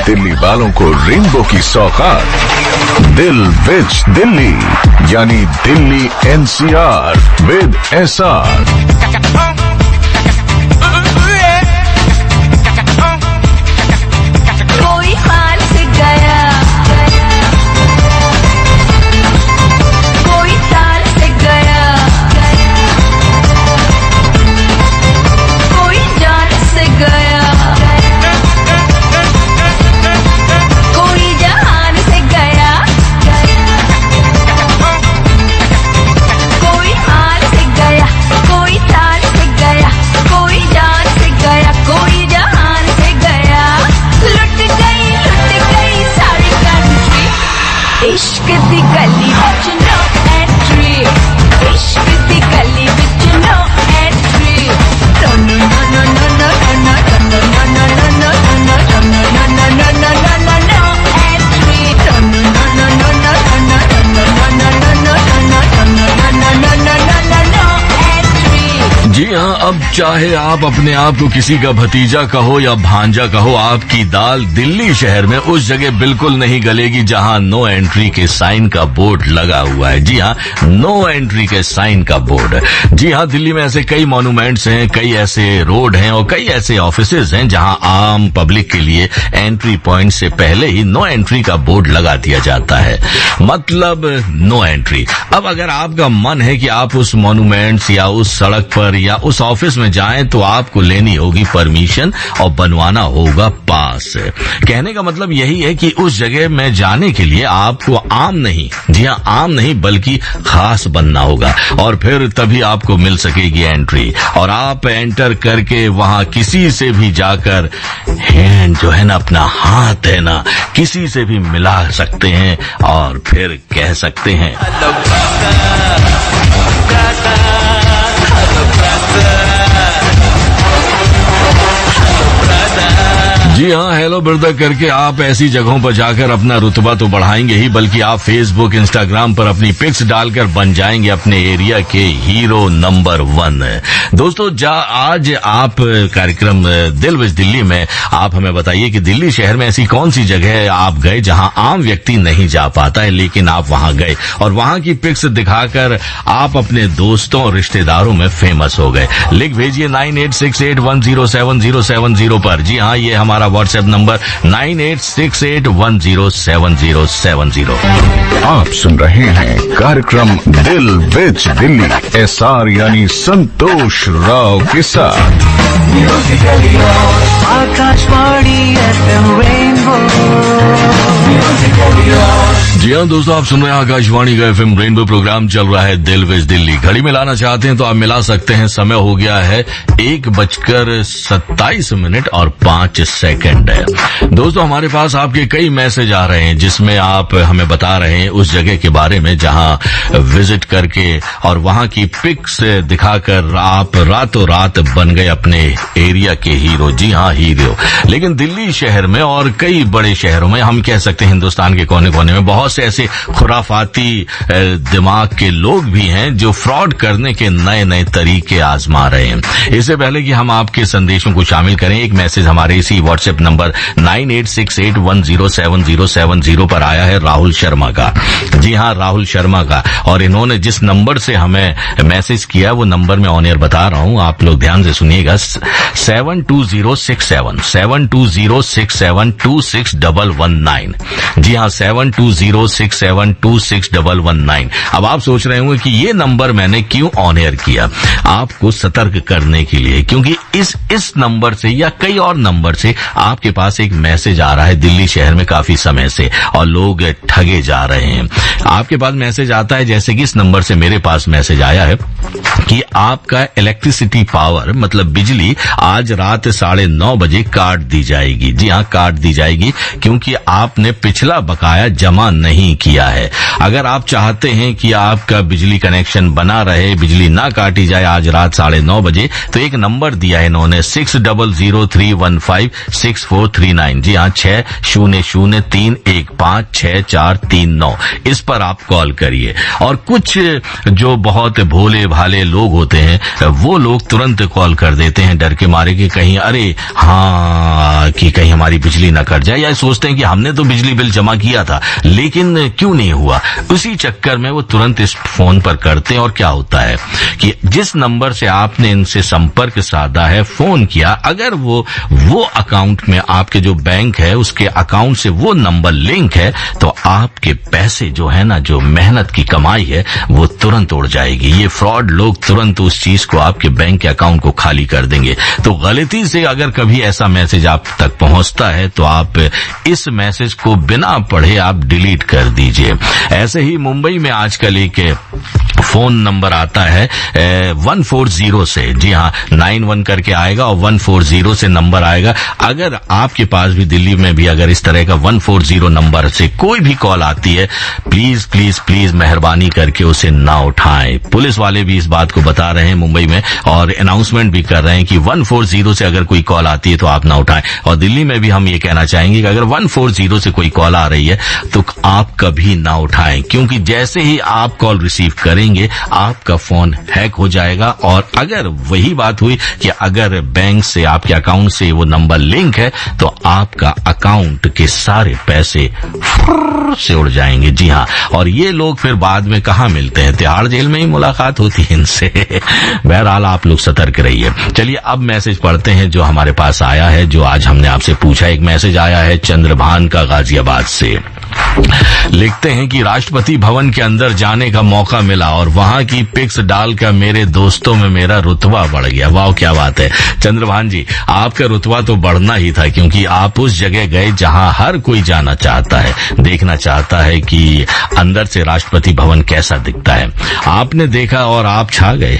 दिल्ली वालों को रेनबो की सौगात दिल विच दिल्ली, यानी दिल्ली एनसीआर विद एसआर। इश्क दी गली विच नो एंट्री, इश्क दी गली विच no entry. No no no no no no no no no no no no no no no no no no no entry. No no no no no no no no no no no no no no no no entry. जी हाँ, अब चाहे आप अपने आप को किसी का भतीजा कहो या भांजा कहो, आपकी दाल दिल्ली शहर में उस जगह बिल्कुल नहीं गलेगी जहां नो एंट्री के साइन का बोर्ड लगा हुआ है। जी हाँ, नो एंट्री के साइन का बोर्ड। जी हाँ, दिल्ली में ऐसे कई मॉन्यूमेंट्स हैं, कई ऐसे रोड हैं और कई ऐसे ऑफिसेज हैं जहां आम पब्लिक के लिए एंट्री पॉइंट से पहले ही नो एंट्री का बोर्ड लगा दिया जाता है, मतलब नो एंट्री। अब अगर आपका मन है कि आप उस मॉन्यूमेंट्स या उस सड़क पर या उस ऑफिस में जाएं तो आपको लेनी होगी परमिशन और बनवाना होगा पास। कहने का मतलब यही है कि उस जगह में जाने के लिए आपको आम नहीं, जी हाँ आम नहीं बल्कि खास बनना होगा और फिर तभी आपको मिल सकेगी एंट्री। और आप एंटर करके वहां किसी से भी जाकर हैंड जो है ना, अपना हाथ है ना, किसी से भी मिला सकते हैं और फिर कह सकते हैं जी हाँ, हेलो ब्रदर करके आप ऐसी जगहों पर जाकर अपना रुतबा तो बढ़ाएंगे ही, बल्कि आप फेसबुक इंस्टाग्राम पर अपनी पिक्स डालकर बन जाएंगे अपने एरिया के हीरो नंबर 1। दोस्तों, आज आप कार्यक्रम दिल विच दिल्ली में आप हमें बताइए कि दिल्ली शहर में ऐसी कौन सी जगह आप गए जहां आम व्यक्ति नहीं जा पाता है, लेकिन आप वहां गए और वहां की पिक्स दिखाकर आप अपने दोस्तों और रिश्तेदारों में फेमस हो गए। लिख भेजिए 9868107070 पर। जी हाँ, ये हमारा व्हाट्सएप नंबर 9868107070। आप सुन रहे हैं कार्यक्रम दिल विच दिल्ली, एसआर यानी संतोष राव के साथ। Akashvani FM rainbow. जी हाँ दोस्तों, आप सुन रहे हैं आकाशवाणी का FM रेनबो, प्रोग्राम चल रहा है दिल विच दिल्ली। घड़ी मिलाना चाहते हैं तो आप मिला सकते हैं। समय हो गया है 1:27 है। दोस्तों, हमारे पास आपके कई मैसेज आ रहे हैं जिसमें आप हमें बता रहे हैं उस जगह के बारे में जहां विजिट करके और वहां की पिक्स दिखाकर आप रातों रात बन गए अपने एरिया के हीरो। जी हाँ, हीरो। लेकिन दिल्ली शहर में और कई बड़े शहरों में, हम कह सकते हैं हिंदुस्तान के कोने कोने में, बहुत से ऐसे खुराफाती दिमाग के लोग भी हैं जो फ्रॉड करने के नए नए तरीके आजमा रहे हैं। इससे पहले कि हम आपके संदेशों को शामिल करें, एक मैसेज हमारे इसी व्हाट्सएप नंबर 9868107070 पर आया है राहुल शर्मा का। जी हाँ, राहुल शर्मा का। और इन्होंने जिस नंबर से हमें मैसेज किया वो नंबर मैं ऑन एयर बता रहा हूं, आप लोग ध्यान से सुनिएगा। 72067 जी हाँ, 72067 अब आप सोच रहे होंगे कि ये नंबर मैंने क्यों ऑन एयर किया। आपको सतर्क करने के लिए, क्योंकि इस नंबर से या कई और नंबर से आपके पास एक मैसेज आ रहा है दिल्ली शहर में काफी समय से और लोग ठगे जा रहे हैं। आपके पास मैसेज आता है, जैसे कि इस नंबर से मेरे पास मैसेज आया है कि आपका इलेक्ट्रिसिटी पावर मतलब बिजली आज रात 9:30 बजे काट दी जाएगी। जी हाँ, काट दी जाएगी क्योंकि आपने पिछला बकाया जमा नहीं किया है। अगर आप चाहते हैं कि आपका बिजली कनेक्शन बना रहे, बिजली ना काटी जाए आज रात 9:30 बजे, तो एक नंबर दिया है इन्होंने 6003156439। जी हाँ, 6003156439। इस पर आप कॉल करिए। और कुछ जो बहुत भोले भाले लोग होते हैं, वो लोग तुरंत कॉल कर देते हैं डर के मारे कि कहीं अरे हाँ कि कहीं हमारी बिजली ना कट जाए, या सोचते हैं कि हमने तो बिजली बिल जमा किया था लेकिन क्यों नहीं हुआ। उसी चक्कर में वो तुरंत इस फोन पर करते हैं। और क्या होता है कि जिस नंबर से आपने इनसे संपर्क साधा है, फोन किया, अगर वो अकाउंट में आपके जो बैंक है उसके अकाउंट से वो नंबर लिंक है, तो आपके पैसे जो है ना, जो मेहनत की कमाई है, वो तुरंत उड़ जाएगी। ये फ्रॉड लोग तुरंत उस चीज को, आपके बैंक के अकाउंट को खाली कर देंगे। तो गलती से अगर कभी ऐसा मैसेज आप तक पहुंचता है तो आप इस मैसेज को बिना पढ़े आप डिलीट कर दीजिए। ऐसे ही मुंबई में आजकल एक फोन नंबर आता है 140 से। जी हाँ, 91 करके आएगा और 140 से नंबर आएगा। अगर आपके पास भी, दिल्ली में भी अगर इस तरह का 140 नंबर से कोई भी कॉल आती है, प्लीज प्लीज प्लीज मेहरबानी करके उसे ना उठाएं। पुलिस वाले भी इस बात को बता रहे हैं मुंबई में, और अनाउंसमेंट भी कर रहे हैं कि 140 से अगर कोई कॉल आती है तो आप ना उठाएं। और दिल्ली में भी हम ये कहना चाहेंगे कि अगर 140 से कोई कॉल आ रही है तो आप कभी ना उठाएं, क्योंकि जैसे ही आप कॉल रिसीव करेंगे आपका फोन हैक हो जाएगा। और अगर वही बात हुई कि अगर बैंक से, आपके अकाउंट से वो नंबर लिंक है, तो आपका अकाउंट के सारे पैसे से उड़ जाएंगे। जी हाँ, और ये लोग फिर बाद में कहाँ मिलते हैं, तिहाड़ जेल में ही मुलाकात होती है इनसे। बहरहाल आप लोग सतर्क रहिए। चलिए अब मैसेज पढ़ते हैं जो हमारे पास आया है, जो आज हमने आपसे पूछा। एक मैसेज आया है चंद्रभान का, गाजियाबाद से। लिखते हैं कि राष्ट्रपति भवन के अंदर जाने का मौका मिला और वहां की पिक्स डालकर मेरे दोस्तों में मेरा रुतबा बढ़ गया। वाह, क्या बात है चंद्रभान जी, आपका रुतबा तो बढ़ना ही था, क्योंकि आप उस जगह गए जहां हर कोई जाना चाहता है, देखना चाहता है कि अंदर से राष्ट्रपति भवन कैसा दिखता है। आपने देखा और आप छा गए।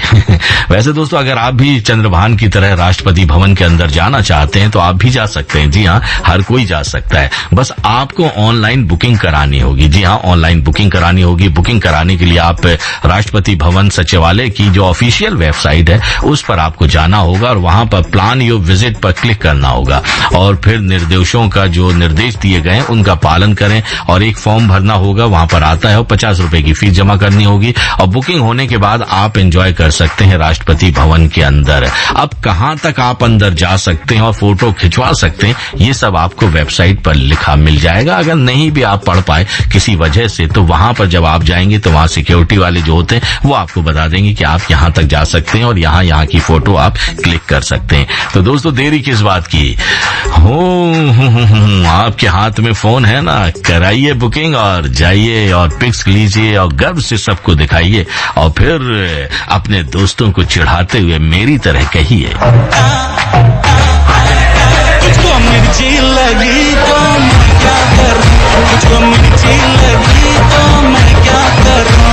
वैसे दोस्तों, अगर आप भी चंद्रभान की तरह राष्ट्रपति भवन के अंदर जाना चाहते हैं तो आप भी जा सकते हैं। जी हाँ, हर कोई जा सकता है, बस आपको ऑनलाइन बुकिंग करानी होगी। जी हाँ, ऑनलाइन बुकिंग करानी होगी। बुकिंग कराने के लिए आप राष्ट्रपति भवन सचिवालय की जो ऑफिशियल वेबसाइट है उस पर आपको जाना होगा और वहां पर प्लान योर विजिट पर क्लिक करना होगा और फिर निर्देशों का जो निर्देश दिए गए उनका पालन करें और एक फॉर्म भरना होगा, वहां पर आता है और 50 रुपए की फीस जमा करनी होगी और बुकिंग होने के बाद आप एंजॉय कर सकते हैं राष्ट्रपति भवन के अंदर। अब कहां तक आप अंदर जा सकते हैं और फोटो खिंचवा सकते हैं, ये सब आपको वेबसाइट पर लिखा मिल जाएगा। अगर नहीं भी आप पढ़ पाए किसी वजह से, तो वहां पर जब आप जाएंगे तो वहां सिक्योरिटी वाले जो होते हैं वो आपको बता देंगे कि आप यहां तक जा सकते हैं और यहाँ की फोटो आप क्लिक कर सकते हैं। तो दोस्तों, देरी किस बात की हो, आपके हाथ में फोन है ना, कराइए बुकिंग और जाइए और पिक्स लीजिए और गर्व से सबको दिखाइए और फिर अपने दोस्तों को चिढ़ाते हुए मेरी तरह कहिए, तुझको मिर्ची लगी तो मैं क्या करूं, तुझको मिर्ची लगी तो मैं क्या करूं।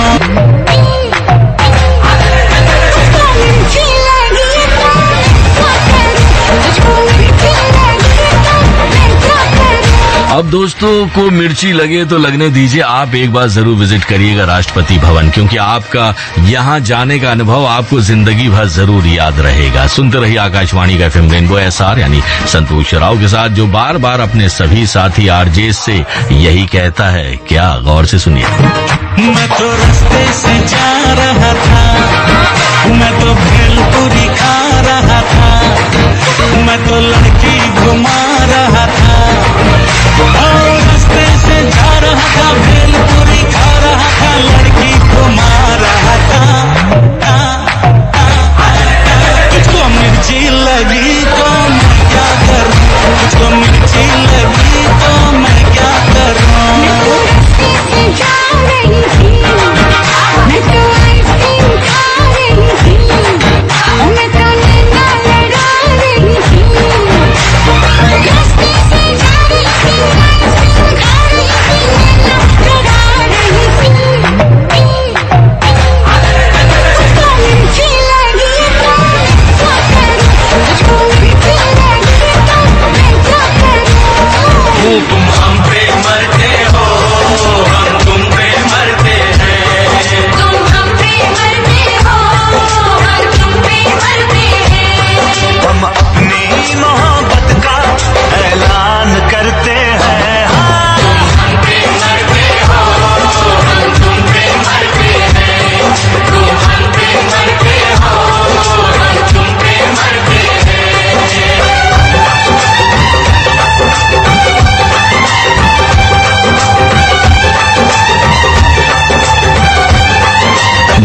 अब दोस्तों को मिर्ची लगे तो लगने दीजिए, आप एक बार जरूर विजिट करिएगा राष्ट्रपति भवन, क्योंकि आपका यहां जाने का अनुभव आपको जिंदगी भर जरूर याद रहेगा। सुनते रहिए आकाशवाणी का एफएम रेनबो एसआर यानी संतोष राव के साथ, जो बार बार अपने सभी साथी आरजे से यही कहता है। क्या गौर से सुनिए। मैं तो रास्ते से जा रहा था, मैं तो भेलपुरी खा रहा था, मैं तो लड़की घुमा रहा था, और रास्ते से जा रहा था, भेलपुरी खा रहा था, लड़की घुमा रहा था। तुझको मिर्ची लगी तो मैं क्या करूं, तुझको मिर्ची लगी तो मैं क्या करूं।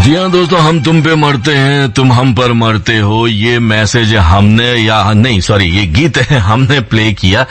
जी हाँ दोस्तों, हम तुम पे मरते हैं, तुम हम पर मरते हो, ये मैसेज हमने ये गीत हमने प्ले किया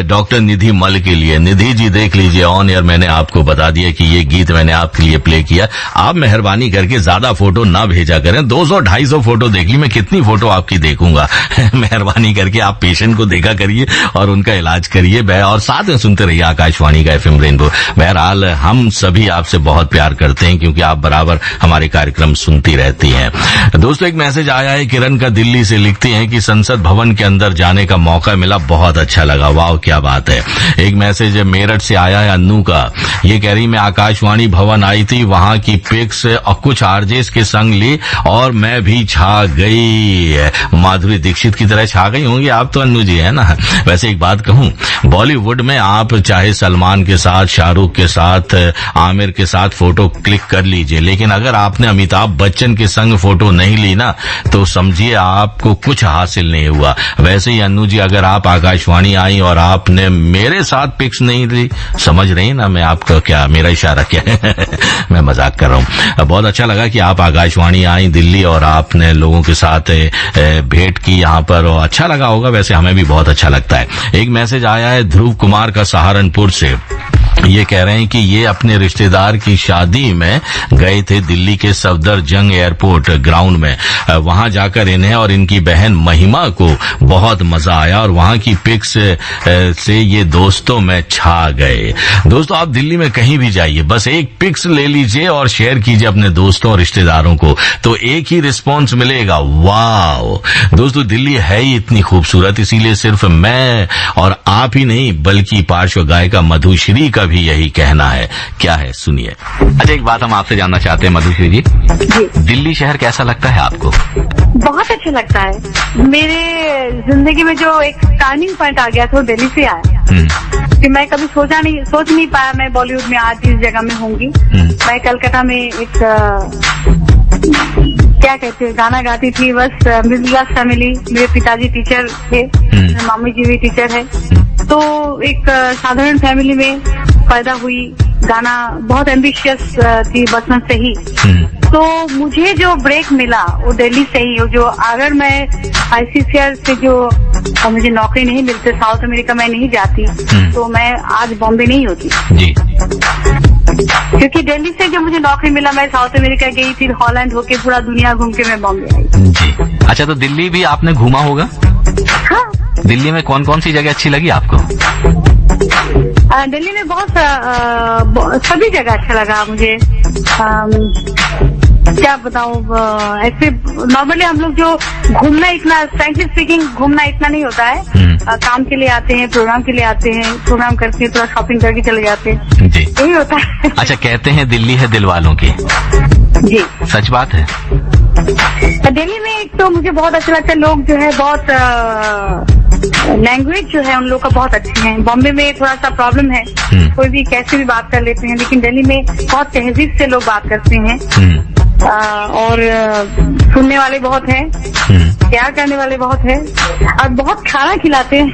डॉक्टर निधि मल के लिए। निधि जी देख लीजिए, ऑन एयर मैंने आपको बता दिया कि ये गीत मैंने आपके लिए प्ले किया। आप मेहरबानी करके ज्यादा फोटो ना भेजा करें, 200-250 फोटो देख ली, मैं कितनी फोटो आपकी देखूंगा। मेहरबानी करके आप पेशेंट को देखा करिए और उनका इलाज करिए और साथ में सुनते रहिए आकाशवाणी का FM रेनबो। बहरहाल हम सभी आपसे बहुत प्यार करते हैं क्योंकि आप बराबर हमारे कार्यक्रम सुनती रहती हैं। दोस्तों एक मैसेज आया है, किरण का दिल्ली से, लिखती हैं कि संसद भवन के अंदर जाने का मौका मिला, बहुत अच्छा लगा, वाह क्या बात है। एक मैसेज मेरठ से आया है अन्नू का, ये कह रही मैं आकाशवाणी भवन आई थी, वहां की पिक्स और कुछ आरजेस के संग ली और मैं भी छा गई। माधुरी दीक्षित की तरह छा गई होंगी आप तो अन्नू जी, है ना। वैसे एक बात कहूं, बॉलीवुड में आप चाहे सलमान के साथ, शाहरुख के साथ, आमिर के साथ फोटो क्लिक कर लीजिए, लेकिन अगर आपने अमिताभ बच्चन के संग फोटो नहीं ली ना तो समझिए आपको कुछ हासिल नहीं हुआ। वैसे ही अन्नू जी, अगर आप आकाशवाणी आई और आपने मेरे साथ पिक्स नहीं ली, समझ रही ना मैं आपका क्या, मेरा इशारा क्या है। मैं मजाक कर रहा हूँ। बहुत अच्छा लगा कि आप आकाशवाणी आई दिल्ली और आपने लोगों के साथ भेंट की यहाँ पर, और अच्छा लगा होगा, वैसे हमें भी बहुत अच्छा लगता है। एक मैसेज आया है ध्रुव कुमार का सहारनपुर से, ये कह रहे हैं कि ये अपने रिश्तेदार की शादी में गए थे दिल्ली के सफदरजंग एयरपोर्ट ग्राउंड में। वहां जाकर इन्हें और इनकी बहन महिमा को बहुत मजा आया और वहां की पिक्स से ये दोस्तों में छा गए। दोस्तों आप दिल्ली में कहीं भी जाइए, बस एक पिक्स ले लीजिए और शेयर कीजिए अपने दोस्तों और रिश्तेदारों को, तो एक ही रिस्पॉन्स मिलेगा, वाह। दोस्तों दिल्ली है ही इतनी खूबसूरत, इसीलिए सिर्फ मैं और आप ही नहीं बल्कि पार्श्व गायिका मधुश्री का भी यही कहना है। क्या है सुनिए। अच्छा एक बात हम आपसे जानना चाहते हैं मधुश्री जी, दिल्ली शहर कैसा लगता है आपको? बहुत अच्छा लगता है। मेरे जिंदगी में जो एक टर्निंग पॉइंट आ गया था वो दिल्ली से आया कि मैं कभी सोच नहीं पाया मैं बॉलीवुड में आज इस जगह में होंगी। मैं कलकत्ता में एक क्या कहते हैं गाना गाती थी, बस मिडिल क्लास फैमिली, मेरे पिताजी टीचर थे, मेरे मम्मी जी भी टीचर है, तो एक साधारण फैमिली में पैदा हुई। गाना बहुत एम्बिशियस थी बचपन से ही, तो मुझे जो ब्रेक मिला वो दिल्ली से ही। जो अगर मैं ICCR से जो मुझे नौकरी नहीं मिलती, साउथ अमेरिका में नहीं जाती, तो मैं आज बॉम्बे नहीं होती जी। क्योंकि दिल्ली से जब मुझे नौकरी मिला, मैं साउथ अमेरिका गई, फिर हॉलैंड होके पूरा दुनिया घूम के मैं बॉम्बे आई जी। अच्छा तो दिल्ली भी आपने घूमा होगा? हाँ। दिल्ली में कौन कौन सी जगह अच्छी लगी आपको? दिल्ली में बहुत सभी जगह अच्छा लगा मुझे। क्या बताऊं, ऐसे नॉर्मली हम लोग जो घूमना इतना, फ्रैंकली स्पीकिंग घूमना इतना नहीं होता है। काम के लिए आते हैं, प्रोग्राम के लिए आते हैं, प्रोग्राम करके थोड़ा शॉपिंग करके चले जाते हैं जी, यही होता है। अच्छा कहते हैं दिल्ली है दिल वालों की, जी सच बात है? दिल्ली में एक तो मुझे बहुत अच्छा लगता है, लोग जो है बहुत लैंग्वेज जो है उन लोग का बहुत अच्छी है। बॉम्बे में थोड़ा सा प्रॉब्लम है, कोई भी कैसे भी बात कर लेते हैं, लेकिन दिल्ली में बहुत तहजीब से लोग बात करते हैं और सुनने वाले बहुत हैं, प्यार करने वाले बहुत हैं और बहुत खाना खिलाते हैं।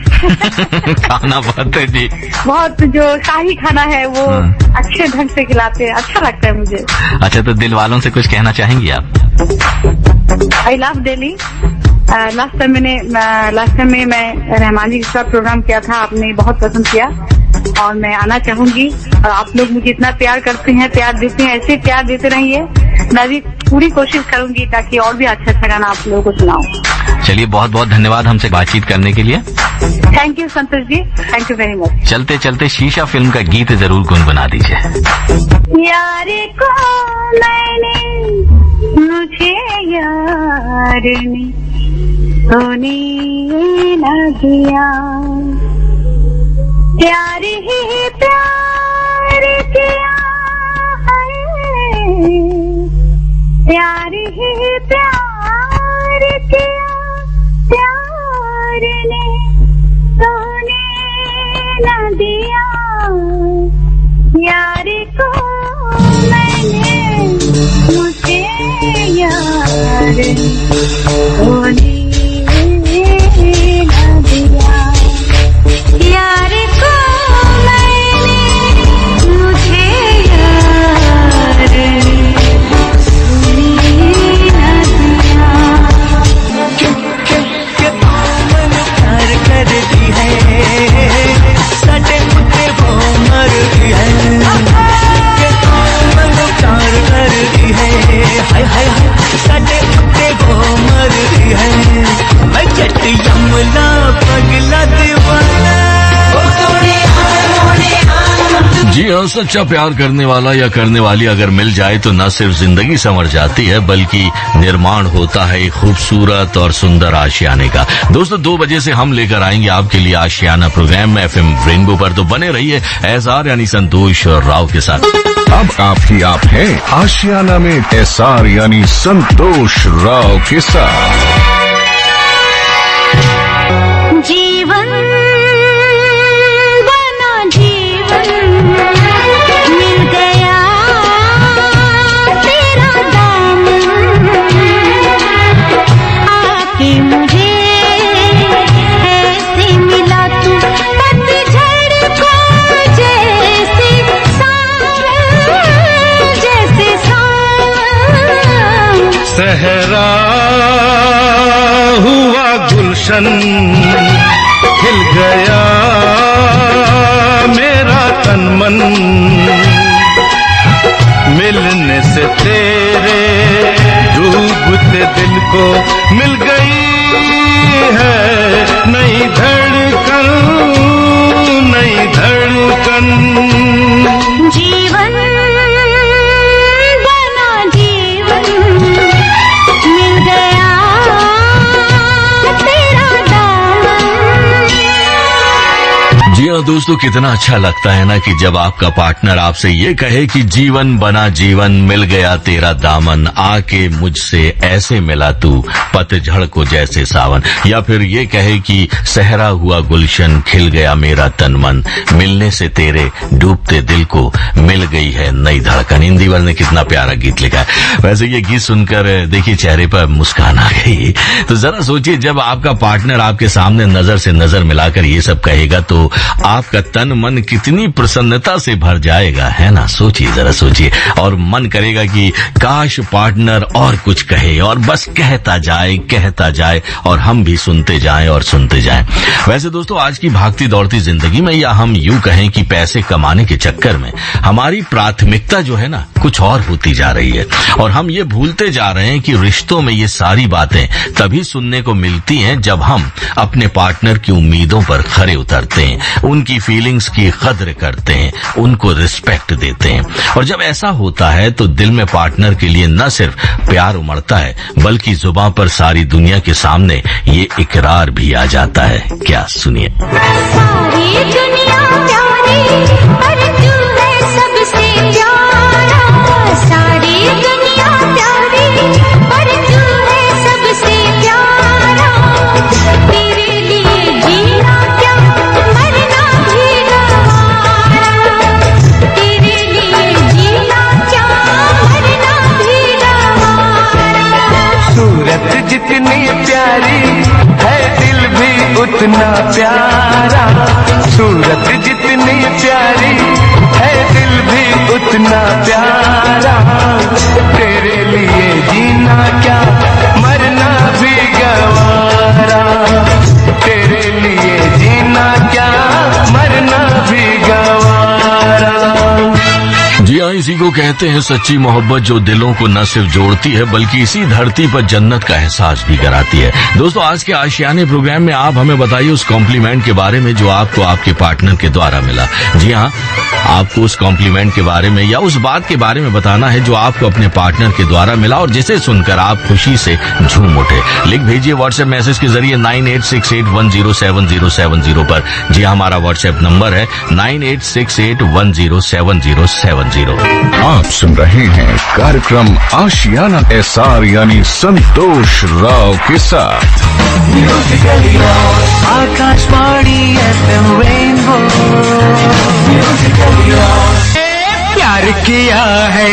खाना बहुत है जी, बहुत जो शाही खाना है वो अच्छे ढंग से खिलाते हैं, अच्छा लगता है मुझे। अच्छा तो दिल वालों से कुछ कहना चाहेंगी आप? I love Delhi. Last time में मैं रहमान जी के साथ प्रोग्राम किया था, आपने बहुत पसंद किया और मैं आना चाहूंगी। और आप लोग मुझे इतना प्यार करते हैं, प्यार देते हैं, ऐसे प्यार देते रहिए। मैं भी पूरी कोशिश करूंगी ताकि और भी अच्छा अच्छा गाना आप लोगों को सुनाऊं। चलिए बहुत बहुत धन्यवाद हमसे बातचीत करने के लिए। Thank you Santosh ji, thank you very much. चलते चलते शीशा फिल्म का गीत जरूर गुनगुना दीजिए। यार को मैंने, मुझे यार ने सोने न दिया, प्यार ही प्यार किया है, प्यार ही प्यार किया, प्यार ने सोने न दिया। यार को मैंने, मुझे यार सोने न दिया। यार को मैंने, मुझे यार सोने जी हाँ, सच्चा प्यार करने वाला या करने वाली अगर मिल जाए तो न सिर्फ जिंदगी संवर जाती है बल्कि निर्माण होता है एक खूबसूरत और सुंदर आशियाने का। दोस्तों 2 बजे से हम लेकर आएंगे आपके लिए आशियाना प्रोग्राम में FM रेनबो पर, तो बने रहिए SR यानी संतोष राव के साथ। अब आप ही आप हैं आशियाना में SR यानी संतोष राव के साथ। जीवन बना जीवन, मिल गया तेरा दामन, आके मुझे ऐसे मिला तू पतझड़ को जैसे सावन, जैसे सावन। सहरा हुआ गुलशन खिल गया मेरा तन मन, मिलने से तेरे डूबते दिल को मिल गई है नई धड़कन, नई धड़कन। जीवन बना जीवन, मिल गया तेरा दामन। जी हाँ दोस्तों, कितना अच्छा लगता है ना कि जब आपका पार्टनर आपसे ये कहे कि जीवन बना जीवन, मिल गया तेरा दामन, आके मुझसे ऐसे मिला तू पतझड़ को जैसे सावन, या फिर ये कहे कि सहरा हुआ गुलशन खिल गया मेरा तन मन, मिलने से तेरे डूबते दिल को मिल गई है नई धड़कन। इंदिवर ने कितना प्यारा गीत लिखा है। वैसे ये गीत सुनकर देखिए चेहरे पर मुस्कान आ गई। तो जरा सोचिए जब आपका पार्टनर आपके सामने नजर से नजर मिलाकर ये सब कहेगा तो आपका तन मन कितनी प्रसन्नता से भर जाएगा, है ना? सोचिए, जरा सोचिए, और मन करेगा कि काश पार्टनर और कुछ कहे और बस कहता जाए और हम भी सुनते जाएं और सुनते जाएं। वैसे दोस्तों आज की भागती दौड़ती जिंदगी में, या हम यूं कहें कि पैसे कमाने के चक्कर में हमारी प्राथमिकता जो है ना कुछ और होती जा रही है, और हम ये भूलते जा रहे हैं कि रिश्तों में ये सारी बातें तभी सुनने को मिलती हैं जब हम अपने पार्टनर की उम्मीदों पर खरे उतरते हैं, उनकी फीलिंग्स की कद्र करते हैं, उनको रिस्पेक्ट देते हैं। और जब ऐसा होता है तो दिल में पार्टनर के लिए न सिर्फ प्यार उमड़ता है बल्कि जुबान पर सारी दुनिया के सामने ये इकरार भी आ जाता है। क्या सुनिए। सारी दुनिया प्यारी पर तू है सबसे प्यारा, सारी दुनिया प्यारी पर तू है सबसे प्यारा, तेरे लिए जीना क्या मरना भी गवारा, तेरे लिए जीना क्या मरना भी गवारा। सूरत जितनी प्यारी है दिल भी उतना प्यारा, सूरत जितनी प्यारी है दिल भी उतना प्यारा, तेरे लिए जीना क्या मरना भी गवारा, तेरे लिए जीना क्या मरना भी गवारा। जी हाँ, इसी को कहते हैं सच्ची मोहब्बत, जो दिलों को न सिर्फ जोड़ती है बल्कि इसी धरती पर जन्नत का एहसास भी कराती है। दोस्तों आज के आशियाने प्रोग्राम में आप हमें बताइए उस कॉम्प्लीमेंट के बारे में जो आपको आपके पार्टनर के द्वारा मिला। जी हाँ, आपको उस कॉम्प्लीमेंट के बारे में या उस बात के बारे में बताना है जो आपको अपने पार्टनर के द्वारा मिला और जिसे सुनकर आप खुशी से झूम उठे। लिख भेजिए व्हाट्सएप मैसेज के जरिए 9868107070 पर। जी हाँ, हमारा व्हाट्सएप नंबर है 9868107070। आप सुन रहे हैं कार्यक्रम आशियाना SR यानी संतोष राव के साथ। Akashvani FM rainbow. प्यार किया है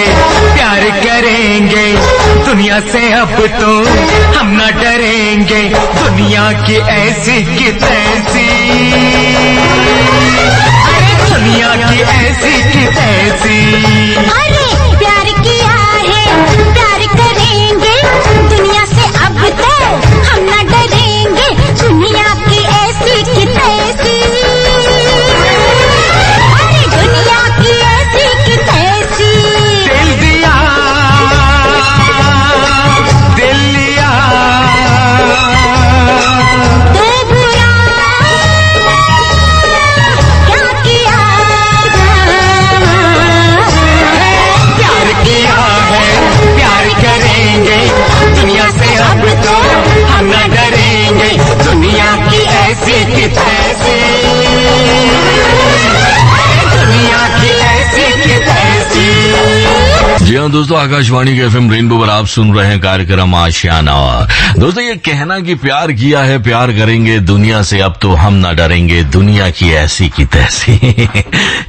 प्यार करेंगे, दुनिया से अब तो हम न डरेंगे, दुनिया की ऐसी की तैसी, दुनिया की ऐसी की तैसी। अरे प्यार किया है प्यार करेंगे, दुनिया से अब तो हम न डरेंगे, दुनिया की ऐसी की तैसी, अरे दुनिया की ऐसी की तैसी। दिल दिया दिल लिया तो बुरा क्या जी हाँ दोस्तों, आकाशवाणी के FM रेनबो पर आप सुन रहे हैं कार्यक्रम आशियाना। दोस्तों, ये कहना कि प्यार किया है प्यार करेंगे दुनिया से, अब तो हम ना डरेंगे दुनिया की ऐसी की तैसी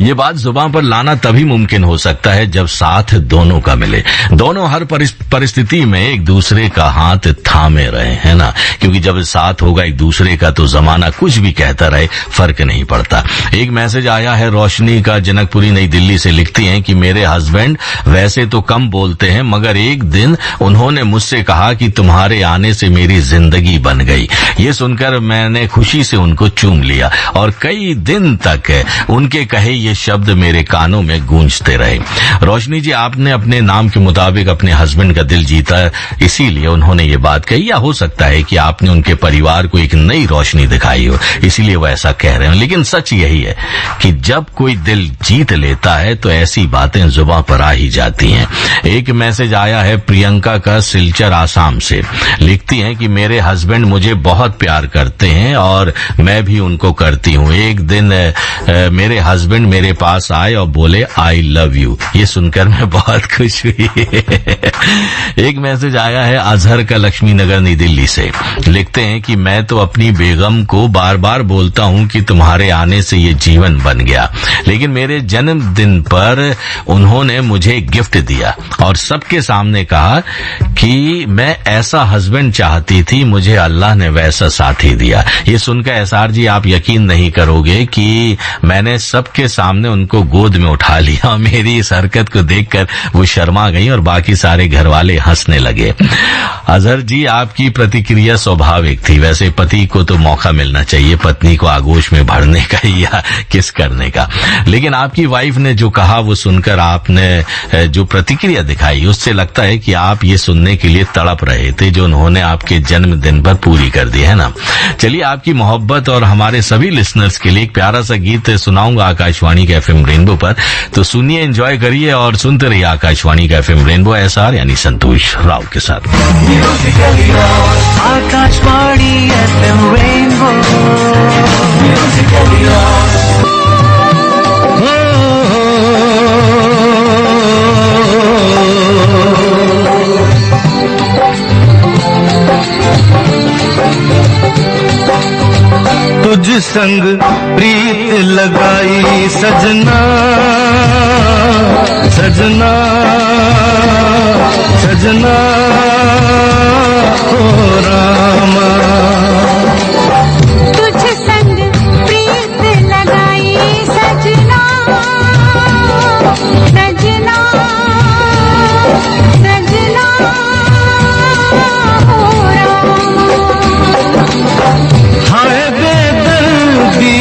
ये बात जुबान पर लाना तभी मुमकिन हो सकता है जब साथ दोनों का मिले, दोनों हर परिस्थिति में एक दूसरे का हाथ थामे रहे, है ना। क्योंकि जब साथ होगा एक दूसरे का तो जमाना कुछ भी कहता रहे, फर्क नहीं पड़ता। एक मैसेज आया है रोशनी का, जनकपुरी नई दिल्ली से। लिखती हैं कि मेरे हस्बैंड वैसे तो कम बोलते हैं, मगर एक दिन उन्होंने मुझसे कहा कि तुम्हारे आने से मेरी जिंदगी बन गई। ये सुनकर मैंने खुशी से उनको चूम लिया और कई दिन तक उनके कहे ये शब्द मेरे कानों में गूंजते रहे। रोशनी जी, आपने अपने नाम के मुताबिक अपने हस्बैंड का दिल जीता, इसीलिए उन्होंने ये बात कही, या हो सकता है कि आपने उनके परिवार को एक नई रोशनी दिखाई हो, इसीलिए वो ऐसा कह रहे हो। लेकिन सच यही है कि जब कोई दिल जीत लेता है तो ऐसी बातें जुबान पर आ ही जाती हैं। एक मैसेज आया है प्रियंका का, सिलचर आसाम से। लिखती हैं कि मेरे हस्बैंड मुझे बहुत प्यार करते हैं और मैं भी उनको करती हूँ। एक दिन मेरे हस्बैंड मेरे पास आए और बोले आई लव यू। ये सुनकर मैं बहुत खुश हुई एक मैसेज आया है अजहर का, लक्ष्मी नगर नई दिल्ली से। लिखते हैं कि मैं तो अपनी बेगम को बार बार बोलता हूँ कि तुम्हारे आने से ये जीवन बन गया, लेकिन मेरे जन्मदिन पर उन्होंने मुझे गिफ्ट दिया और सबके सामने कहा कि मैं ऐसा हस्बैंड चाहती थी, मुझे अल्लाह ने वैसा साथी दिया। ये सुनकर एसआर जी आप यकीन नहीं करोगे कि मैंने सबके सामने उनको गोद में उठा लिया। मेरी इस हरकत को देखकर वो शर्मा गई और बाकी सारे घर वाले हंसने लगे। अजहर जी, आपकी प्रतिक्रिया स्वाभाविक थी। वैसे पति को तो मौका मिलना चाहिए पत्नी को आगोश में भरने का या किस करने का, लेकिन आपकी वाइफ ने जो कहा वो सुनकर आपने जो प्रतिक्रिया दिखाई उससे लगता है कि आप ये सुनने के लिए तड़प रहे थे जो उन्होंने आपके जन्मदिन पर पूरी कर दी, है ना। चलिए, आपकी मोहब्बत और हमारे सभी लिसनर्स के लिए एक प्यारा सा गीत सुनाऊंगा आकाशवाणी के FM रेनबो पर, तो सुनिए, एंजॉय करिए और सुनते रहिए आकाशवाणी का FM रेनबो SR यानी संतोष राव के साथ। Akashvani FM rainbow. तुझ संग प्रीत लगाई सजना, सजना, सजना हो रामा। तुझ संग प्रीत लगाई सजना, सजना, सजना हो रामा। हाय बेदर्दी,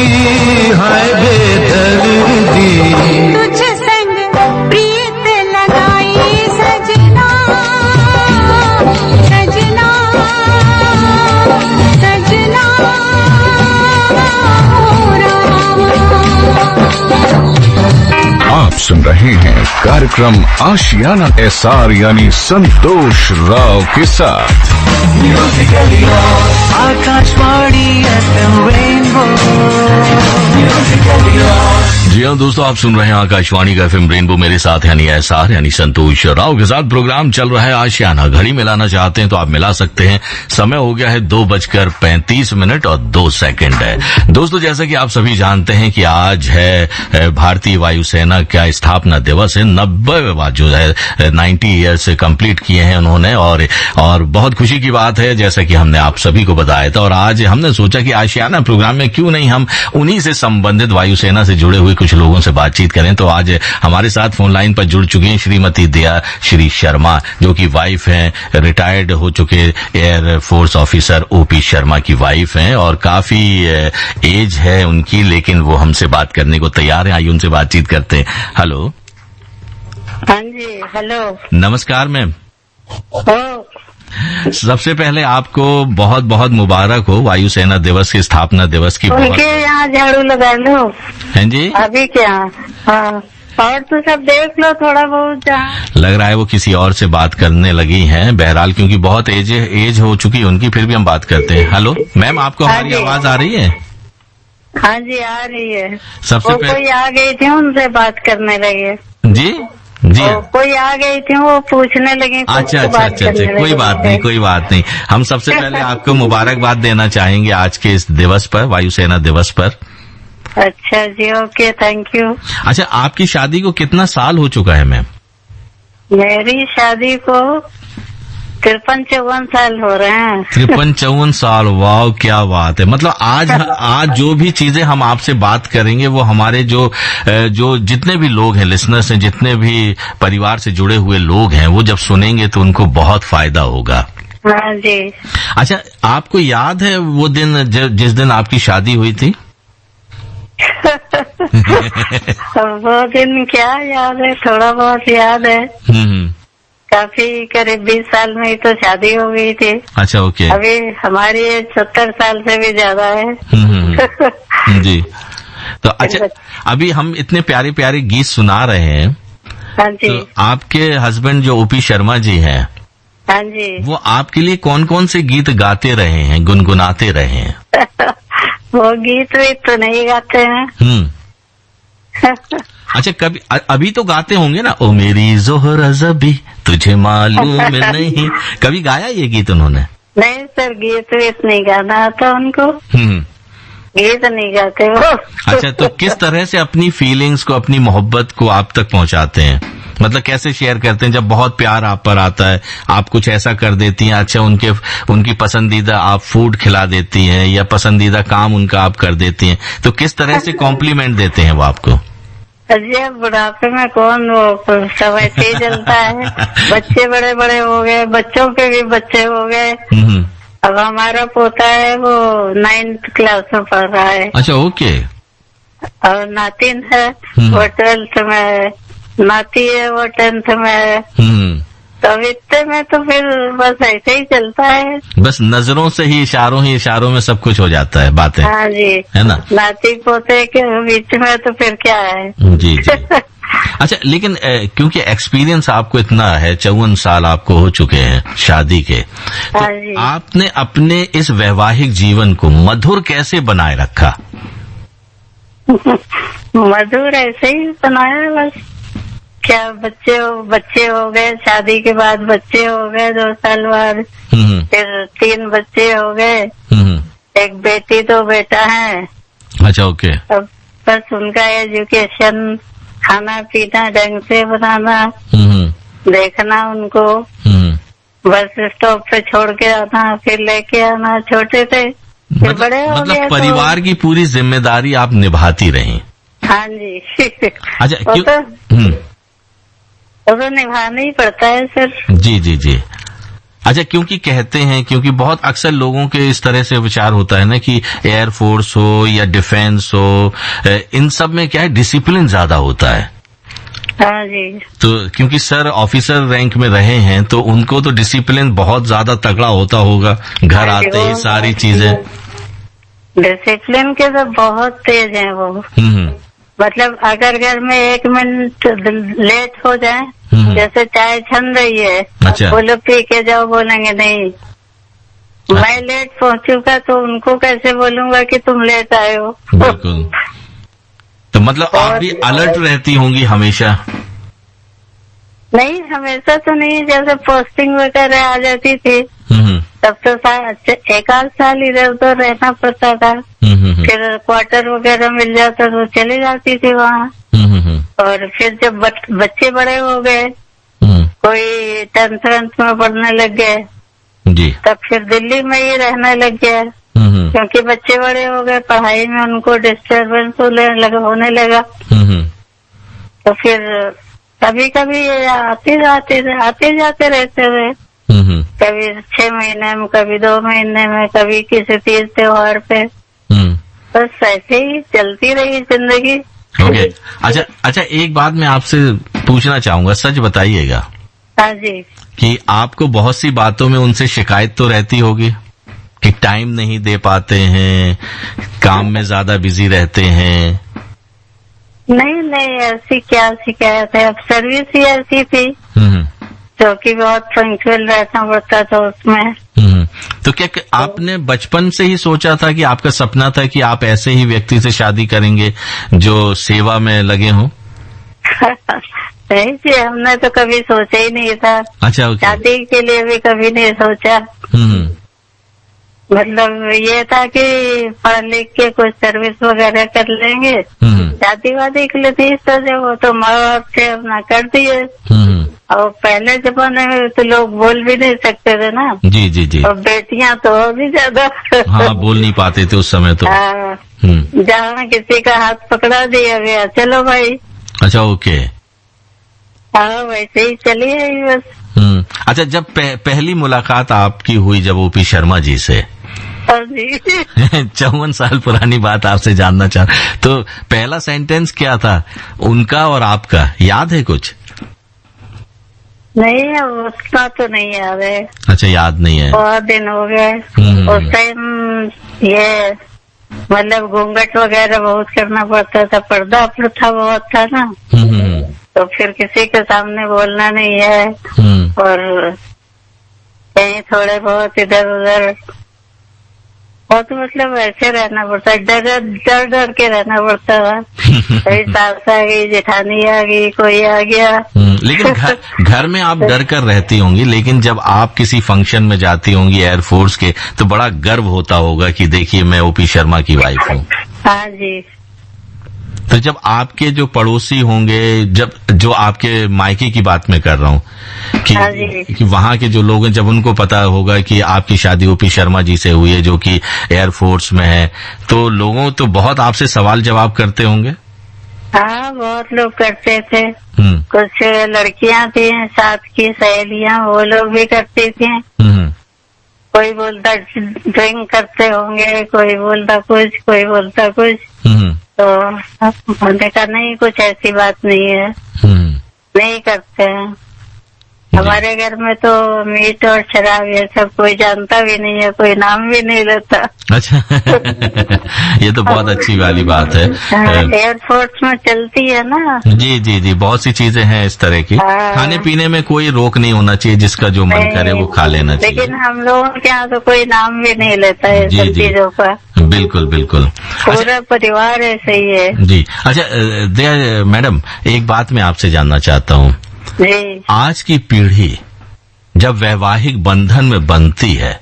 हाय बेदर्दी। तुझ संग प्रीत लगाई सजना, सजना, सजना हो रामा। आप सुन रहे हैं कार्यक्रम आशियाना SR यानी संतोष राव के साथ। Akashvani FM rainbow. जी हाँ दोस्तों, आप सुन रहे हैं आकाशवाणी का FM रेनबो, मेरे साथ यानी SR यानी संतोष राव के साथ। प्रोग्राम चल रहा है आशियाना। घड़ी मिलाना चाहते हैं तो आप मिला सकते हैं। समय हो गया है 2:35 और 2 सेकंड है। दोस्तों, जैसा कि आप सभी जानते हैं कि आज है भारतीय वायुसेना का स्थापना दिवस है। 90 जो है 90 ईयर्स कंप्लीट किए हैं उन्होंने और बहुत खुशी की बात है, जैसा कि हमने आप सभी को बताया था। और आज हमने सोचा कि आशियाना प्रोग्राम में क्यों नहीं हम उन्हीं से संबंधित वायुसेना से जुड़े हुए कुछ लोगों से बातचीत करें। तो आज हमारे साथ फोन लाइन पर जुड़ चुकी हैं श्रीमती दया श्री शर्मा, जो कि वाइफ हैं, रिटायर्ड हो चुके air force officer OP Sharma की वाइफ हैं और काफी एज है उनकी, लेकिन वो हमसे बात करने को तैयार है। आइए उनसे बातचीत करते हैं। हेलो। हाँ जी, हेलो। नमस्कार मैम। सबसे पहले आपको बहुत बहुत मुबारक हो वायुसेना दिवस की, स्थापना दिवस की। उनके यहाँ झाड़ू लगा लो। हैं जी? अभी क्या? हाँ, और तो सब देख लो थोड़ा बहुत। लग रहा है वो किसी और से बात करने लगी हैं, बहरहाल क्योंकि बहुत एज हो चुकी है उनकी, फिर भी हम बात करते हैं। हेलो मैम, आपको हमारी आवाज आ रही है? हाँ जी, आ रही है। सबसे कोई आ गई थी, उनसे बात करने लगे। जी जी और कोई आ गई थी, वो पूछने लगी। अच्छा, कोई बात नहीं। हम सबसे पहले आपको मुबारकबाद देना चाहेंगे आज के इस दिवस पर, वायुसेना दिवस पर। अच्छा जी, ओके, थैंक यू। अच्छा, आपकी शादी को कितना साल हो चुका है मैम? मेरी शादी को 53-54 साल हो रहे हैं। 53-54 साल, वाह क्या बात है। मतलब आज जो भी चीजें हम आपसे बात करेंगे वो हमारे जो जितने भी लोग हैं, लिसनर्स हैं, जितने भी परिवार से जुड़े हुए लोग हैं, वो जब सुनेंगे तो उनको बहुत फायदा होगा। हाँ जी। अच्छा, आपको याद है वो दिन जिस दिन आपकी शादी हुई थी? वो दिन क्या याद है, थोड़ा बहुत याद है। काफी करीब 20 साल में ही तो शादी हो गई थी। अच्छा, ओके। अभी हमारी एज 70 साल से भी ज्यादा है। जी। तो अच्छा, अभी हम इतने प्यारे प्यारे गीत सुना रहे हैं। हाँ जी। तो आपके हस्बैंड जो ओपी शर्मा जी हैं, हाँ जी, वो आपके लिए कौन कौन से गीत गाते रहे हैं, गुनगुनाते रहे हैं? वो गीत भी तो नहीं गाते हैं। अच्छा, कभी अभी तो गाते होंगे ना, ओ मेरी जोहरा जबी तुझे मालूम नहीं, कभी गाया ये गीत उन्होंने? नहीं सर, गीत वीत नहीं गाना आता उनको। गीत नहीं गाते वो। अच्छा, तो किस तरह से अपनी फीलिंग्स को, अपनी मोहब्बत को आप तक पहुंचाते हैं? मतलब कैसे शेयर करते हैं जब बहुत प्यार आप पर आता है, आप कुछ ऐसा कर देती हैं? अच्छा, उनकी पसंदीदा आप फूड खिला देती हैं या पसंदीदा काम उनका आप कर देती हैं, तो किस तरह से कॉम्प्लीमेंट देते हैं वो आपको? अजय, बुढ़ापे में कौन वो सब ऐसे ही चलता है। बच्चे बड़े बड़े हो गए, बच्चों के भी बच्चे हो गए। अब हमारा पोता है वो 9th क्लास में पढ़ रहा है। अच्छा, ओके। और नातिन है वो 12th में है, नाती है वो 10th में है। तो अब इतने में तो फिर बस ऐसे ही चलता है। बस नजरों से ही इशारों में सब कुछ हो जाता है बातें। हाँ जी, है ना। नाती पोते के बीच में तो फिर क्या है। जी जी। अच्छा, लेकिन क्योंकि एक्सपीरियंस आपको इतना है, 54 साल आपको हो चुके हैं शादी के, तो आपने अपने इस वैवाहिक जीवन को मधुर कैसे बनाए रखा? मधुर ऐसे ही बनाया बस। क्या, बच्चे हो गए, शादी के बाद बच्चे हो गए 2 साल बाद, फिर 3 बच्चे हो गए, एक बेटी 2 बेटा है। अच्छा, ओके। अब बस उनका एजुकेशन, खाना पीना ढंग से बनाना, देखना उनको, बस स्टॉप पे छोड़ के आना, फिर लेके आना। छोटे थे फिर बड़े हो गए। परिवार की पूरी जिम्मेदारी आप निभाती रही। हाँ जी। अच्छा, क्यों? वो तो निभाना ही पड़ता है सर। जी जी जी। अच्छा, क्योंकि कहते हैं, क्योंकि बहुत अक्सर लोगों के इस तरह से विचार होता है ना कि एयरफोर्स हो या डिफेंस हो, इन सब में क्या है, डिसिप्लिन ज्यादा होता है। हाँ जी। तो क्योंकि सर ऑफिसर रैंक में रहे हैं तो उनको तो डिसिप्लिन बहुत ज्यादा तगड़ा होता होगा, घर आते ही सारी चीजें। डिसिप्लिन के तो बहुत तेज हैं वो। मतलब अगर घर में 1 मिनट लेट हो जाए, जैसे चाय छन रही है, अच्छा, वो लोग पी के जाओ, बोलेंगे नहीं। मैं लेट पहुंचूंगा तो उनको कैसे बोलूंगा कि तुम लेट आए हो। बिल्कुल। तो मतलब आप भी अलर्ट रहती होंगी हमेशा? नहीं, हमेशा तो नहीं, जैसे पोस्टिंग वगैरह आ जाती थी तब तो 1 आध साल इधर उधर रहना पड़ता था। फिर क्वार्टर वगैरह मिल जाता तो चली जाती थी वहाँ। और फिर जब बच्चे बड़े हो गए, कोई 10th में पढ़ने लग गए जी, तब फिर दिल्ली में ही रहने लग गया। क्योंकि बच्चे बड़े हो गए, पढ़ाई में उनको डिस्टर्बेंस होने लगा। तो फिर कभी कभी आते जाते रहते थे। कभी 6 महीने में, कभी 2 महीने में, कभी किसी तीज त्योहार पे। बस ऐसे ही चलती रही जिंदगी। ओके। अच्छा, एक बात मैं आपसे पूछना चाहूंगा, सच बताइएगा। हाँ जी। कि आपको बहुत सी बातों में उनसे शिकायत तो रहती होगी कि टाइम नहीं दे पाते हैं, काम में ज्यादा बिजी रहते हैं? नहीं, ऐसी क्या शिकायत है। अब सर्विस ही ऐसी थी जो कि बहुत पंक्चुअल रहना पड़ता था उसमें। तो क्या आपने बचपन से ही सोचा था कि आपका सपना था कि आप ऐसे ही व्यक्ति से शादी करेंगे जो सेवा में लगे हों? नहीं जी, हमने तो कभी सोचा ही नहीं था। अच्छा, ओके। शादी के लिए भी कभी नहीं सोचा। हम्म। मतलब ये था कि पढ़ लिख के कुछ सर्विस वगैरह कर लेंगे, हम्म। शादी वादी के लिए नहीं सोचे, वो तो माँ बाप से अपना कर दिए। हम्म। और पहले जमाने में तो लोग बोल भी नहीं सकते थे ना, जी जी जी। और बेटियां तो और भी ज्यादा। हाँ, बोल नहीं पाते थे उस समय तो। हाँ, हम्म। जहाँ किसी का हाथ पकड़ा दिया गया, चलो भाई। अच्छा, ओके। हाँ, वैसे ही चली है बस। हम्म। अच्छा, जब पहली मुलाकात आपकी हुई जब ओपी शर्मा जी से, हाँ जी। 54 साल पुरानी बात आपसे जानना चाह, तो पहला सेंटेंस क्या था उनका और आपका, याद है कुछ? नहीं, अब उतना तो नहीं याद है, अच्छा, याद नहीं है। बहुत दिन हो गए। हम्म। उस टाइम ये मतलब घूंघट वगैरह बहुत करना पड़ता था, पर्दा प्रथा बहुत था ना, हम्म। तो फिर किसी के सामने बोलना नहीं है, हम्म। और कहीं थोड़े बहुत इधर उधर बहुत मतलब ऐसे रहना पड़ता है, डर डर के रहना पड़ता है। कहीं सास आ गई, जेठानी आ गई, कोई आ गया। लेकिन घर में आप डर कर रहती होंगी, लेकिन जब आप किसी फंक्शन में जाती होंगी एयरफोर्स के, तो बड़ा गर्व होता होगा कि देखिए मैं ओपी शर्मा की वाइफ हूँ। हाँ जी। तो जब आपके जो पड़ोसी होंगे, जब जो आपके मायके की बात मैं कर रहा हूँ हाँ जी। कि वहाँ के जो लोग हैं, जब उनको पता होगा कि आपकी शादी ओपी शर्मा जी से हुई है जो कि एयरफोर्स में है, तो लोगों तो बहुत आपसे सवाल जवाब करते होंगे। हाँ, बहुत लोग करते थे। हम्म। कुछ लड़कियां थी साथ की सहेलियां, वो लोग भी करती थी। हम्म। कोई बोलता ड्रिंक करते होंगे, कोई बोलता कुछ, कोई बोलता कुछ। हम्म। तो हमने कहा नहीं, कुछ ऐसी बात नहीं है, हम्म। नहीं करते हैं। हमारे घर में तो मीट और शराब ये सब कोई जानता भी नहीं है, कोई नाम भी नहीं लेता। अच्छा। ये तो बहुत अच्छी वाली बात है। एयरफोर्स में चलती है ना। जी जी जी, बहुत सी चीजें हैं इस तरह की। हाँ। खाने पीने में कोई रोक नहीं होना चाहिए, जिसका जो मन करे वो खा लेना चाहिए। लेकिन हम लोगों के यहाँ तो कोई नाम भी नहीं लेता है जी, सब जी। चीजों का। बिल्कुल बिल्कुल। पूरा परिवार ऐसे ही है। जी। अच्छा मैडम, एक बात मैं आपसे जानना चाहता हूँ। जी। आज की पीढ़ी जब वैवाहिक बंधन में बनती है,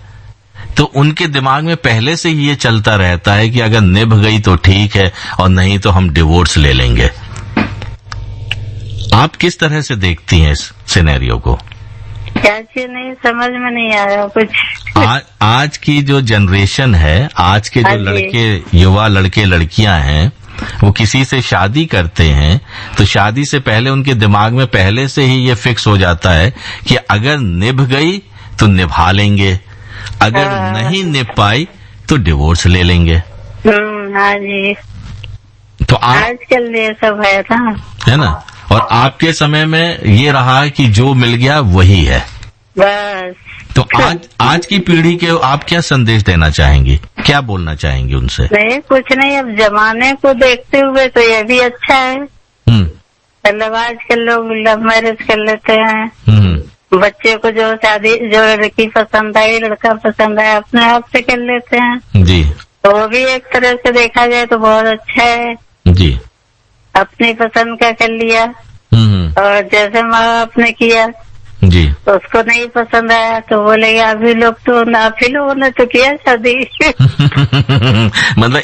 तो उनके दिमाग में पहले से ही ये चलता रहता है कि अगर निभ गई तो ठीक है, और नहीं तो हम डिवोर्स ले लेंगे। आप किस तरह से देखती हैं इस सिनेरियो को? क्या चीज नहीं समझ में नहीं आया कुछ। आज की जो जनरेशन है, आज के हाँ जो जी। लड़के, युवा लड़के लड़कियां हैं, वो किसी से शादी करते हैं तो शादी से पहले उनके दिमाग में पहले से ही ये फिक्स हो जाता है कि अगर निभ गई तो निभा लेंगे, अगर नहीं निभ पाई तो डिवोर्स ले लेंगे। हाँ जी। तो आप, आजकल ये सब है ना। है ना, और आपके समय में ये रहा कि जो मिल गया वही है। बस। तो आज की पीढ़ी के आप क्या संदेश देना चाहेंगी, क्या बोलना चाहेंगी उनसे? नहीं, कुछ नहीं, अब जमाने को देखते हुए तो ये भी अच्छा है। मतलब आजकल लोग लव मैरिज कर लेते हैं, बच्चे को जो लड़की पसंद आई, लड़का पसंद आया, अपने आप से कर लेते हैं। जी। तो वो भी एक तरह से देखा जाए तो बहुत अच्छा है। जी। अपनी पसंद का कर लिया, और जैसे माँ बाप ने किया जी। तो उसको नहीं पसंद आया तो बोलेगा अभी लोग तो, आप ही लोगों ने तो किया शादी। मतलब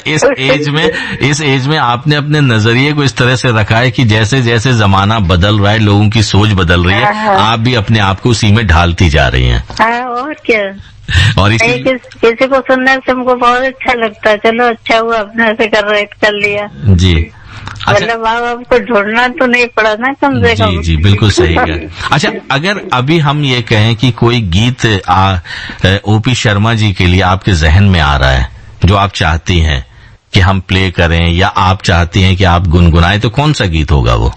इस एज में आपने अपने नजरिए को इस तरह से रखा है कि जैसे जैसे जमाना बदल रहा है, लोगों की सोच बदल रही है, आप भी अपने आप को उसी में ढालती जा रही हैं। हाँ, और क्या। और किसी को सुनने से हमको बहुत अच्छा लगता है, चलो अच्छा हुआ अपने से कर लिया। जी। मतलब माँ बाप को ढूंढना तो नहीं पड़ा ना, कम से कम। जी जी, बिल्कुल सही है। अच्छा, अगर अभी हम ये कहें कि कोई गीत ओपी शर्मा जी के लिए आपके जहन में आ रहा है जो आप चाहती हैं कि हम प्ले करें, या आप चाहती हैं कि आप गुनगुनाएं, तो कौन सा गीत होगा वो?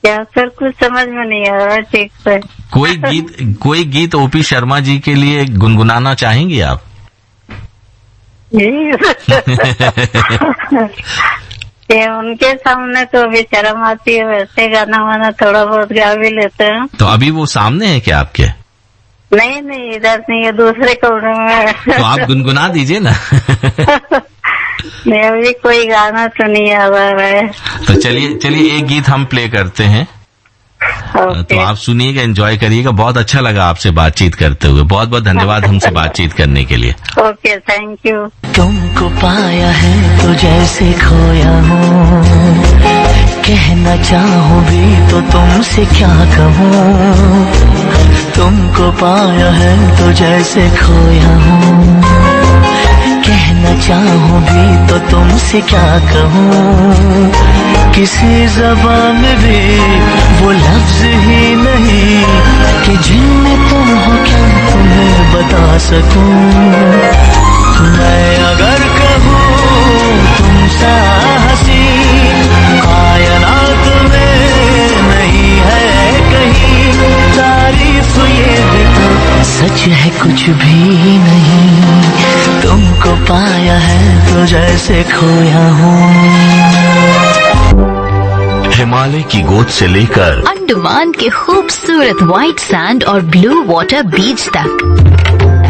क्या सर, कुछ समझ में नहीं आ रहा ठीक से। कोई गीत ओपी शर्मा जी के लिए गुनगुनाना चाहेंगी आप? जी। ये उनके सामने तो अभी शर्म आती है, वैसे गाना वाना थोड़ा बहुत गा भी लेते हैं। तो अभी वो सामने है क्या आपके? नहीं, इधर नहीं है, दूसरे कमरे में। तो आप गुनगुना दीजिए ना। नहीं, अभी कोई गाना तो नहीं आ रहा है। तो चलिए एक गीत हम प्ले करते हैं, तो आप सुनिएगा, एंजॉय करिएगा। बहुत अच्छा लगा आपसे बातचीत करते हुए। बहुत बहुत धन्यवाद हमसे बातचीत करने के लिए। Okay, thank you. तुमको पाया है तो जैसे खोया हूँ, कहना चाहूँ भी तो तुमसे क्या कहूँ। तुमको पाया है तो जैसे खोया हूँ, कहना चाहूँ भी तो तुमसे क्या कहूँ। किसी ज़बान में भी वो लफ्ज ही नहीं कि जिनमें तुम हो क्या तुम्हें बता सकूं। मैं अगर कहूँ तुमसा हंसी कायनात में नहीं है कहीं, तारीफ ये भी तो सच है कुछ भी नहीं। तुमको पाया है तो जैसे खोया हूँ। हिमालय की गोद से लेकर अंडमान के खूबसूरत व्हाइट सैंड और ब्लू वाटर बीच तक,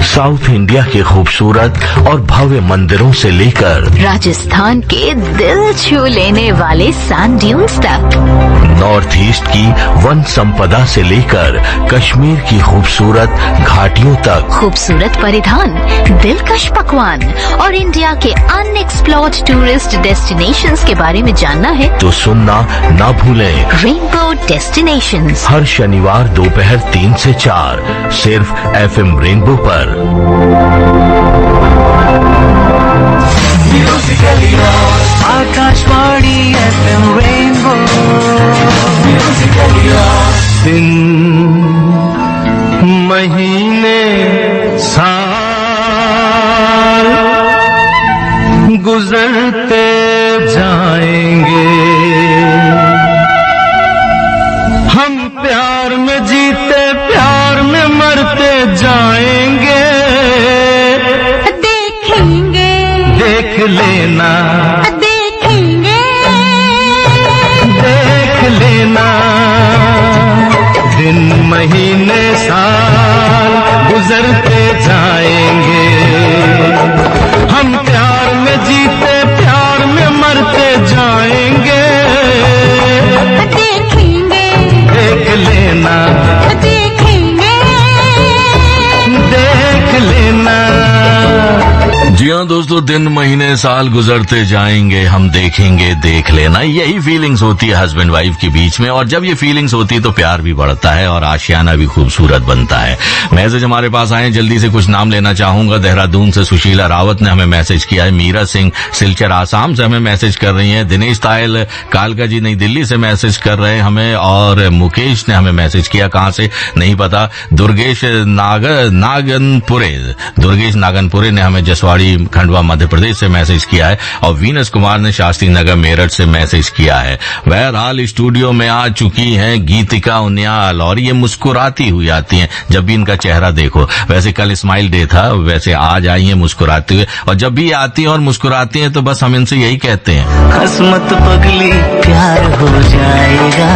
साउथ इंडिया के खूबसूरत और भव्य मंदिरों से लेकर राजस्थान के दिल छू लेने वाले सैंड ड्यून्स तक, नॉर्थ ईस्ट की वन संपदा से लेकर कश्मीर की खूबसूरत घाटियों तक, खूबसूरत परिधान, दिलकश पकवान और इंडिया के अनएक्सप्लोर्ड टूरिस्ट डेस्टिनेशंस के बारे में जानना है तो सुनना ना भूलें। रेनबो डेस्टिनेशंस हर शनिवार दोपहर 3 से 4 सिर्फ FM रेनबो पर। Akashvani FM rainbow. दिन महीने साल गुजरते जाएंगे, हम प्यार में जीते प्यार में मरते जाएंगे। देखेंगे, देख लेना, देखेंगे, देख लेना, दिन महीने साल गुजरते जाएंगे, हम प्यार में जीते प्यार में मरते जाएंगे। देखेंगे, देख लेना, देखेंगे। देख लेना। जी हाँ दोस्तों, दिन महीने साल गुजरते जाएंगे, हम देखेंगे, देख लेना। यही फीलिंग्स होती है हस्बैंड वाइफ के बीच में, और जब ये फीलिंग्स होती है तो प्यार भी बढ़ता है और आशियाना भी खूबसूरत बनता है। मैसेज हमारे पास आए, जल्दी से कुछ नाम लेना चाहूंगा। देहरादून से सुशीला रावत ने हमें मैसेज किया है। मीरा सिंह सिलचर आसाम से हमें मैसेज कर रही हैं। दिनेश तायल कालका जी नई दिल्ली से मैसेज कर रहे हैं हमें, और मुकेश ने हमें मैसेज किया, कहां से नहीं पता। दुर्गेश नागनपुरे ने हमें जसवाड़ी खंडवा मध्य प्रदेश से मैसेज किया है, और वीनस कुमार ने शास्त्री नगर मेरठ से मैसेज किया है। बहरहाल स्टूडियो में आ चुकी हैं गीतिका उनियाल, और ये मुस्कुराती हुई आती हैं जब भी इनका चेहरा देखो। वैसे कल स्माइल डे था, वैसे आज आई हैं मुस्कुराते हुए, और जब भी आती हैं और मुस्कुराती हैं तो बस हम इनसे यही कहते हैं, हसमत पगली प्यार हो जाएगा,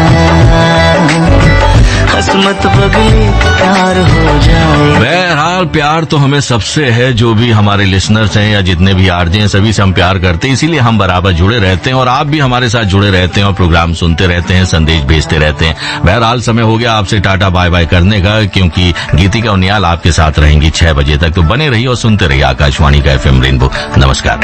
हसमत पगली प्यार हो जाएगा। बहरहाल प्यार तो हमें सबसे है, जो भी हमारे लिसनर्स हैं या जितने भी आरजे हैं सभी से हम प्यार करते हैं, इसीलिए हम बराबर जुड़े रहते हैं, और आप भी हमारे साथ जुड़े रहते हैं और प्रोग्राम सुनते रहते हैं, संदेश भेजते रहते हैं। बहरहाल समय हो गया आपसे टाटा बाय बाय करने का, क्योंकि गीतिका उनियाल आपके साथ रहेंगी 6 बजे तक। तो बने रहिए और सुनते रहिए आकाशवाणी का FM रेनबो। नमस्कार।